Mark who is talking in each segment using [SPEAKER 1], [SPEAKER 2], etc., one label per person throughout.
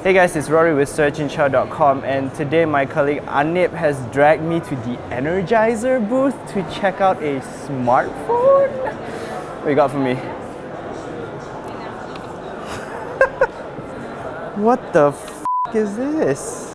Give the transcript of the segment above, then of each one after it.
[SPEAKER 1] Hey guys, it's Rory with searchandchow.com, and today my colleague Anip has dragged me to the Energizer booth to check out a smartphone. What you got for me? What the f*** is this?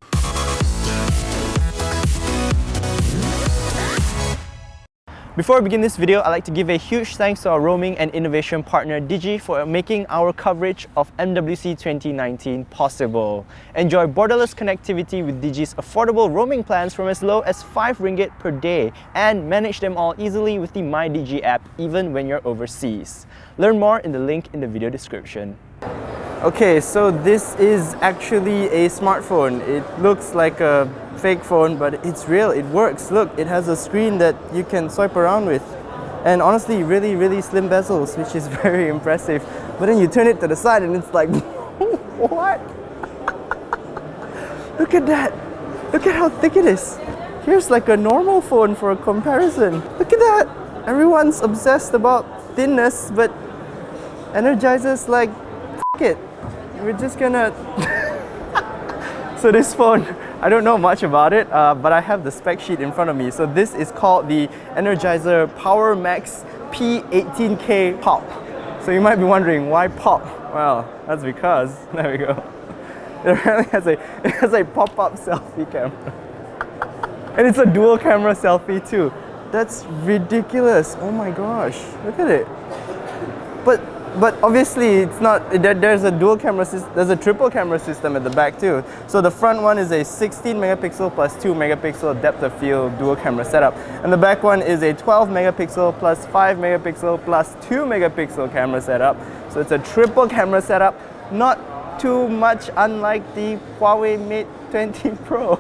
[SPEAKER 1] Before I begin this video, I'd like to give a huge thanks to our roaming and innovation partner Digi for making our coverage of MWC 2019 possible. Enjoy borderless connectivity with Digi's affordable roaming plans from as low as 5 ringgit per day and manage them all easily with the My Digi app even when you're overseas. Learn more in the link in the video description. Okay, so this is actually a smartphone. It looks like a fake phone, but it's real, it works. Look, it has a screen that you can swipe around with. And honestly, really slim bezels, which is very impressive. But then you turn it to the side and it's like, what? Look at that. Look at how thick it is. Here's like a normal phone for a comparison. Look at that. Everyone's obsessed about thinness, but Energizer's like, f*** it. We're just gonna... So this phone, I don't know much about it, but I have the spec sheet in front of me. So this is called the Energizer Power Max P18K Pop. So you might be wondering, why pop? Well, that's because, there we go. It apparently has a pop-up selfie camera. And it's a dual camera selfie too. That's ridiculous. Oh my gosh, look at it. But obviously it's not, there's a dual camera system, there's a triple camera system at the back too. So the front one is a 16 megapixel plus 2 megapixel depth of field dual camera setup. And the back one is a 12 megapixel plus 5 megapixel plus 2 megapixel camera setup. So it's a triple camera setup, not too much unlike the Huawei Mate 20 Pro.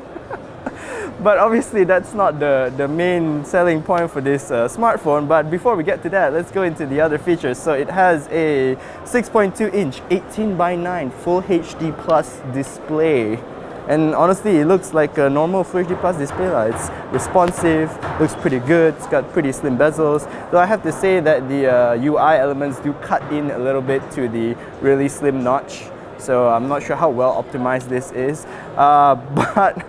[SPEAKER 1] But obviously that's not the main selling point for this smartphone. But before we get to that, let's go into the other features. So it has a 6.2 inch 18:9 Full HD Plus display. And honestly, it looks like a normal Full HD Plus display. It's responsive, looks pretty good, it's got pretty slim bezels. Though I have to say that the UI elements do cut in a little bit to the really slim notch. So I'm not sure how well optimized this is. But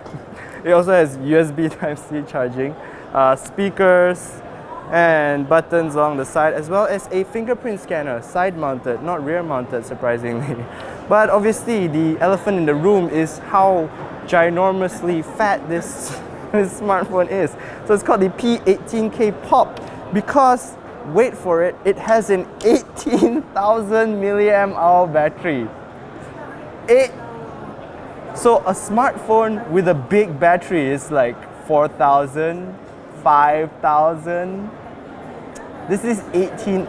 [SPEAKER 1] it also has USB Type-C charging, speakers, and buttons along the side, as well as a fingerprint scanner, side-mounted, not rear-mounted, surprisingly. But obviously, the elephant in the room is how ginormously fat this smartphone is. So it's called the P18K Pop because, wait for it, it has an 18,000 milliamp hour battery. So a smartphone with a big battery is like 4,000, 5,000. This is 18.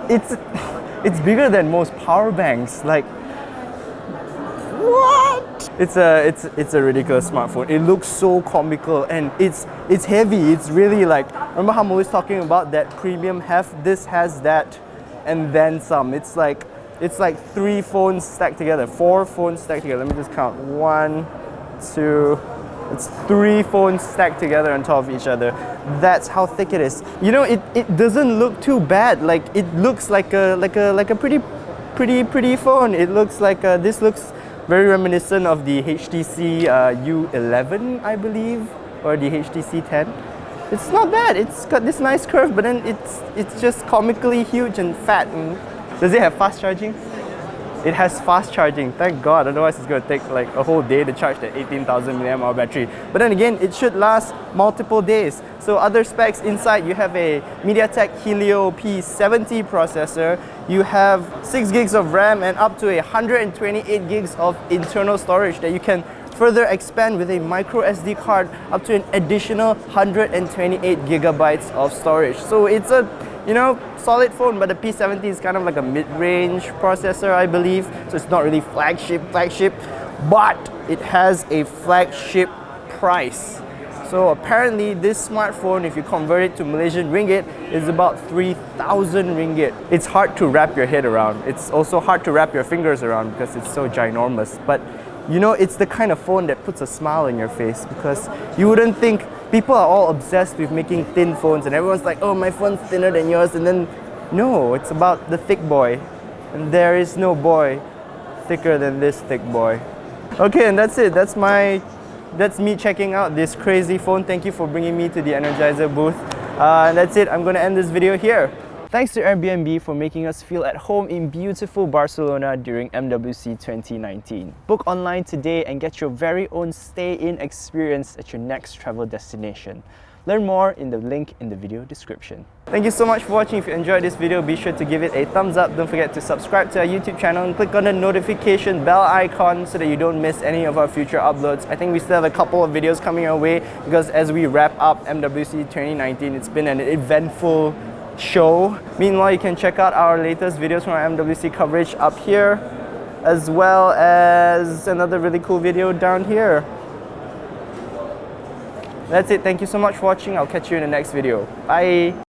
[SPEAKER 1] It's bigger than most power banks. Like, what? It's a ridiculous smartphone. It looks so comical and it's heavy. It's really like, remember how I'm always talking about that premium heft? This has that and then some. It's like 3 phones stacked together, 4 phones stacked together. Let me just count. 1, 2, it's 3 phones stacked together on top of each other. That's how thick it is. You know, it doesn't look too bad. Like, it looks like a pretty phone. It looks like this looks very reminiscent of the HTC U11, I believe, or the HTC 10. It's not bad. It's got this nice curve, but then it's just comically huge and fat. And does it have fast charging? It has fast charging, thank God, otherwise it's going to take like a whole day to charge that 18,000 mAh battery. But then again, it should last multiple days. So other specs inside, you have a MediaTek Helio P70 processor, you have 6 gigs of RAM and up to 128 gigs of internal storage that you can further expand with a micro SD card up to an additional 128 gigabytes of storage. So it's a, you know, solid phone, but the P70 is kind of like a mid-range processor, I believe. So it's not really flagship, but it has a flagship price. So apparently this smartphone, if you convert it to Malaysian ringgit, is about 3,000 ringgit. It's hard to wrap your head around. It's also hard to wrap your fingers around because it's so ginormous. But you know, it's the kind of phone that puts a smile on your face because you wouldn't think. People are all obsessed with making thin phones and everyone's like, oh, my phone's thinner than yours, and then no, it's about the thick boy. And there is no boy thicker than this thick boy. Okay, and that's it. That's me checking out this crazy phone. Thank you for bringing me to the Energizer booth. And that's it. I'm going to end this video here. Thanks to Airbnb for making us feel at home in beautiful Barcelona during MWC 2019. Book online today and get your very own stay-in experience at your next travel destination. Learn more in the link in the video description. Thank you so much for watching. If you enjoyed this video, be sure to give it a thumbs up. Don't forget to subscribe to our YouTube channel and click on the notification bell icon so that you don't miss any of our future uploads. I think we still have a couple of videos coming our way because as we wrap up MWC 2019, it's been an eventful show. Meanwhile, you can check out our latest videos from our MWC coverage up here, as well as another really cool video down here. That's it. Thank you so much for watching. I'll catch you in the next video. Bye!